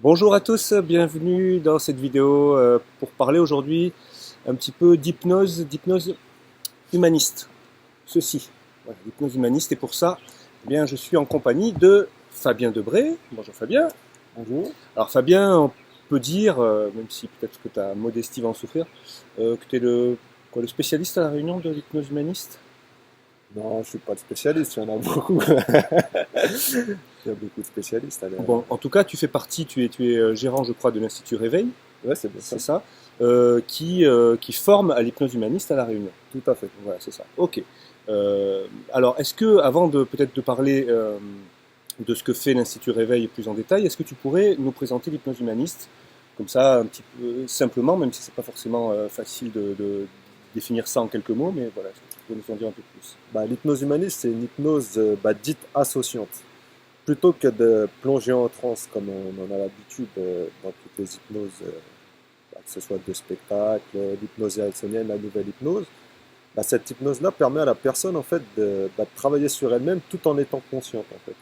Bonjour à tous, bienvenue dans cette vidéo pour parler aujourd'hui un petit peu d'hypnose humaniste. Ceci, voilà, l'hypnose humaniste. Et pour ça, eh bien, je suis en compagnie de Fabien Debré. Bonjour Fabien. Bonjour. Alors Fabien, on peut dire, même si peut-être que ta modestie va en souffrir, que tu es le spécialiste à la réunion de l'hypnose humaniste. Non, je suis pas le spécialiste, il y en a beaucoup. Il y a beaucoup de spécialistes. Bon, en tout cas, tu fais partie, tu es gérant, je crois, de l'Institut Réveil, Ouais, c'est bien c'est ça. ça, qui forme à l'hypnose humaniste à La Réunion. Tout à fait. Voilà, c'est ça. Ok. Alors, est-ce que, avant de peut-être de parler de ce que fait l'Institut Réveil plus en détail, est-ce que tu pourrais nous présenter l'hypnose humaniste, comme ça, un petit peu simplement, même si c'est pas forcément facile de définir ça en quelques mots, mais voilà, est-ce que tu peux nous en dire un peu plus? L'hypnose humaniste, c'est une hypnose dite associante. Plutôt que de plonger en transe comme on en a l'habitude dans toutes les hypnoses, que ce soit de spectacle, l'hypnose ericksonienne, la nouvelle hypnose, cette hypnose-là permet à la personne en fait de travailler sur elle-même tout en étant consciente en fait.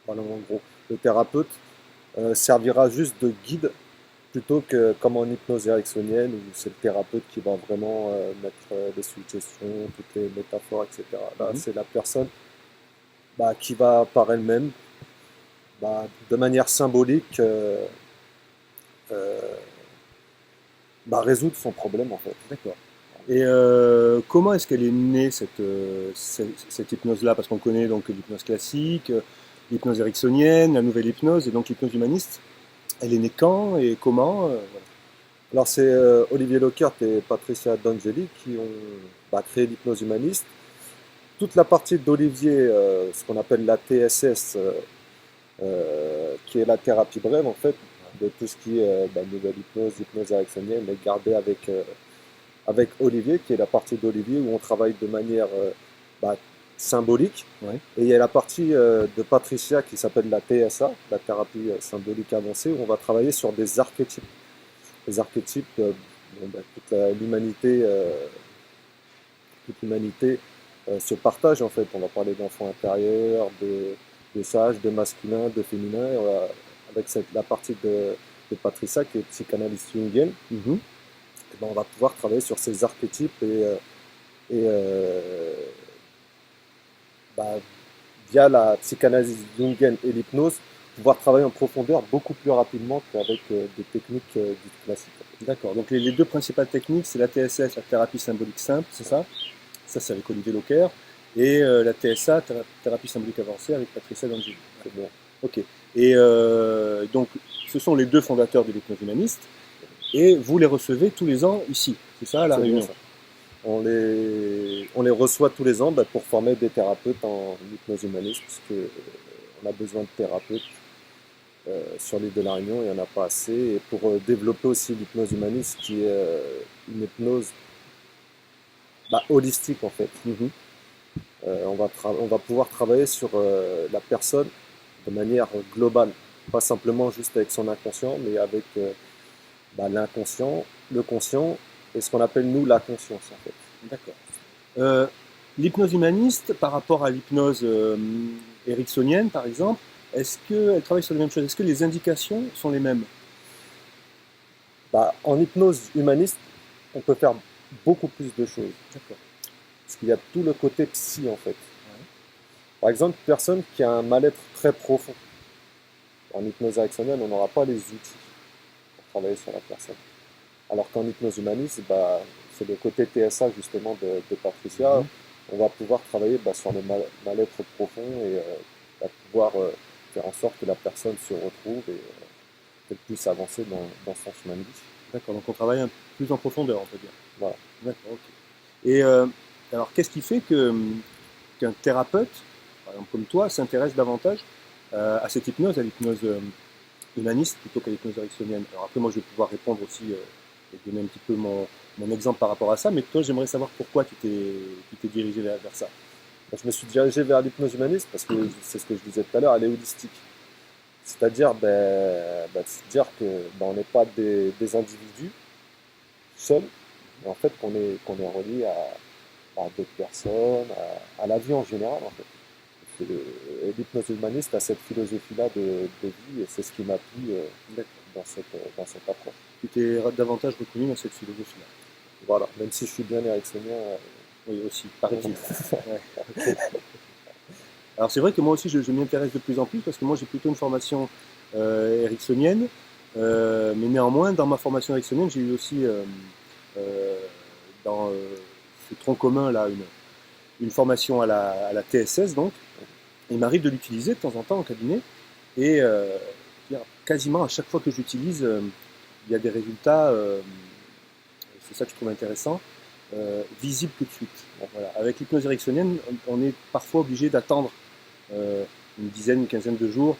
Voilà, en gros, le thérapeute servira juste de guide plutôt que comme en hypnose ericksonienne où c'est le thérapeute qui va vraiment mettre les suggestions, toutes les métaphores, etc. Là, Mhm. c'est la personne qui va par elle-même, de manière symbolique, euh, résoudre son problème en fait. D'accord. Et comment est-ce qu'elle est née, cette hypnose-là? Parce qu'on connaît donc l'hypnose classique, l'hypnose ericksonienne, la nouvelle hypnose, et donc l'hypnose humaniste. Elle est née quand et comment? Voilà. Alors c'est Olivier Lockert et Patricia D'Angeli qui ont créé l'hypnose humaniste. Toute la partie d'Olivier, ce qu'on appelle la TSS, qui est la thérapie brève en fait, de tout ce qui est nouvelle hypnose, hypnose ericksonienne, est gardée avec Olivier, qui est la partie d'Olivier où on travaille de manière bah, symbolique. Ouais. Et il y a la partie de Patricia qui s'appelle la TSA, la thérapie symbolique avancée, où on va travailler sur des archétypes. Les archétypes, toute l'humanité se partage en fait. On va parler d'enfants intérieurs, de sages, de masculin, de féminin, avec la partie de Patricia qui est psychanalyste jungienne. Mhm. On va pouvoir travailler sur ces archétypes et bah, via la psychanalyse jungienne et l'hypnose, pouvoir travailler en profondeur beaucoup plus rapidement qu'avec des techniques dites classiques. D'accord. Donc les deux principales techniques, c'est la TSS, la thérapie symbolique simple, c'est ça? Ça, c'est avec Olivier Locker. Et la TSA, thérapie symbolique avancée, avec Patricia D'Angeli. C'est bon. Ok. Et donc, ce sont les deux fondateurs de l'hypnose humaniste. Et vous les recevez tous les ans ici, c'est ça, à La C'est bien Réunion? ça. On les reçoit tous les ans pour former des thérapeutes en hypnose humaniste, puisque on a besoin de thérapeutes sur l'île de la Réunion, il n'y en a pas assez. Et pour développer aussi l'hypnose humaniste, qui est une hypnose holistique en fait. Mhm. On va pouvoir travailler sur la personne de manière globale, pas simplement juste avec son inconscient, mais avec l'inconscient, le conscient et ce qu'on appelle nous la conscience en fait. D'accord. Euh, L'hypnose humaniste, par rapport à l'hypnose ericksonienne, par exemple, est-ce qu'elle travaille sur les mêmes choses? Est-ce que les indications sont les mêmes? En hypnose humaniste, on peut faire beaucoup plus de choses. D'accord. Parce qu'il y a tout le côté psy en fait. Ouais. Par exemple, une personne qui a un mal-être très profond. En hypnose ericksonienne, on n'aura pas les outils pour travailler sur la personne. Alors qu'en hypnose humaniste, c'est le côté TSA justement de Patricia. Mhm. On va pouvoir travailler sur le mal-être profond et pouvoir faire en sorte que la personne se retrouve et qu'elle puisse avancer dans son chemin de vie. D'accord, donc on travaille plus en profondeur, on peut dire. Voilà. D'accord, ok. Et alors, qu'est-ce qui fait qu'un thérapeute, par exemple comme toi, s'intéresse davantage à cette hypnose, à l'hypnose humaniste plutôt qu'à l'hypnose ericksonienne? Alors après, moi, je vais pouvoir répondre aussi et donner un petit peu mon exemple par rapport à ça, mais toi, j'aimerais savoir pourquoi tu t'es dirigé vers ça. Je me suis dirigé vers l'hypnose humaniste parce que c'est ce que je disais tout à l'heure, elle est holistique. C'est-à-dire se dire que on n'est pas des individus seuls, mais en fait qu'on est relié à d'autres personnes, à la vie en général en fait. Et l'hypnose humaniste a cette philosophie-là de vie et c'est ce qui m'a plu dans cette approche. Tu t'es davantage reconnu dans cette philosophie-là. Voilà, même si je suis bien ericksonien. Oui, aussi, paraît-il. Ouais. Okay. Alors c'est vrai que moi aussi je m'y intéresse de plus en plus parce que moi j'ai plutôt une formation ericksonienne, mais néanmoins dans ma formation ericksonienne j'ai eu aussi dans ce tronc commun là une formation à la TSS donc. Il m'arrive de l'utiliser de temps en temps en cabinet et quasiment à chaque fois que j'utilise, il y a des résultats, c'est ça que je trouve intéressant, visibles tout de suite. Donc, voilà. Avec l'hypnose ericksonienne, on est parfois obligé d'attendre une dizaine, une quinzaine de jours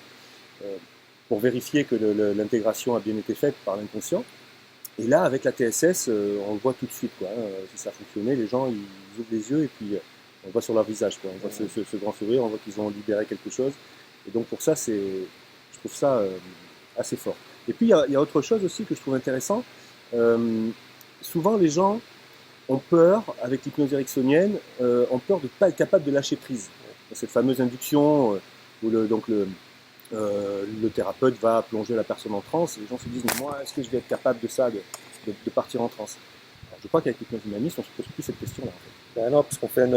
pour vérifier que l'intégration a bien été faite par l'inconscient. Et là, avec la TSS, on le voit tout de suite, quoi, hein. Si ça a fonctionné, les gens ils ouvrent les yeux et puis on voit sur leur visage, quoi. On voit ce grand sourire, on voit qu'ils ont libéré quelque chose. Et donc pour ça, je trouve ça assez fort. Et puis il y a autre chose aussi que je trouve intéressant. Souvent les gens ont peur, avec l'hypnose ericksonienne, ont peur de ne pas être capable de lâcher prise. Cette fameuse induction où le thérapeute va plonger la personne en transe, et les gens se disent, mais moi, est-ce que je vais être capable de ça, de partir en transe? Alors, je crois qu'avec l'hypnose humaniste, on ne se pose plus cette question-là. En fait. Ben non, parce qu'on fait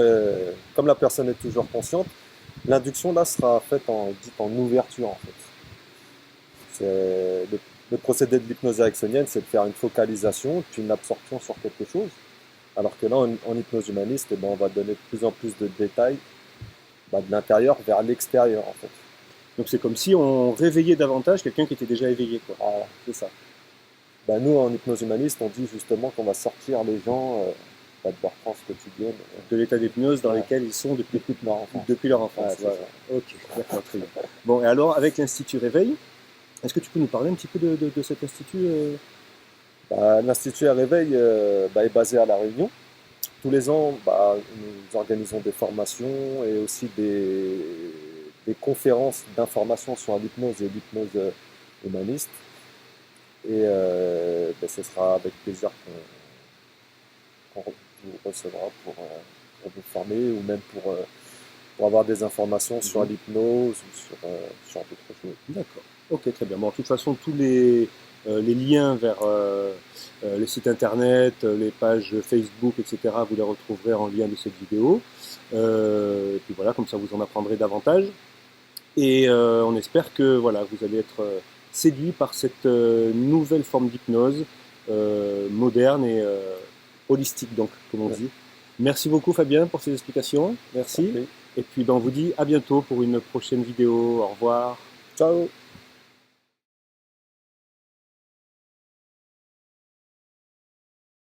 comme la personne est toujours consciente, l'induction là sera faite dite en ouverture en fait. Le procédé de l'hypnose ericksonienne, c'est de faire une focalisation, puis une absorption sur quelque chose. Alors que là, en hypnose humaniste, eh ben, on va donner de plus en plus de détails de l'intérieur vers l'extérieur en fait. Donc c'est comme si on réveillait davantage quelqu'un qui était déjà éveillé, quoi. Voilà, c'est ça. Ben, nous, en hypnose humaniste, on dit justement qu'on va sortir les gens de leur transe quotidienne. De l'état d'hypnose dans lequel ils sont depuis leur enfance. Depuis leur enfance, voilà. Ok, d'accord, très bien. Bon, et alors, avec l'Institut Réveil, est-ce que tu peux nous parler un petit peu de cet institut L'Institut Réveil est basé à La Réunion. Tous les ans, nous organisons des formations et aussi des conférences d'information sur l'hypnose et l'hypnose humaniste. Et ce sera avec plaisir qu'on vous recevra pour vous former ou même pour avoir des informations sur l'hypnose ou sur d'autres choses. D'accord. Ok, très bien. Bon, de toute façon, tous les liens vers les sites internet, les pages Facebook, etc., vous les retrouverez en lien de cette vidéo. Et puis voilà, comme ça vous en apprendrez davantage. Et on espère que voilà, vous allez être séduit par cette nouvelle forme d'hypnose moderne et holistique, donc, comme on dit. Merci beaucoup Fabien pour ces explications. Merci. Et puis on vous dit à bientôt pour une prochaine vidéo. Au revoir. Ciao.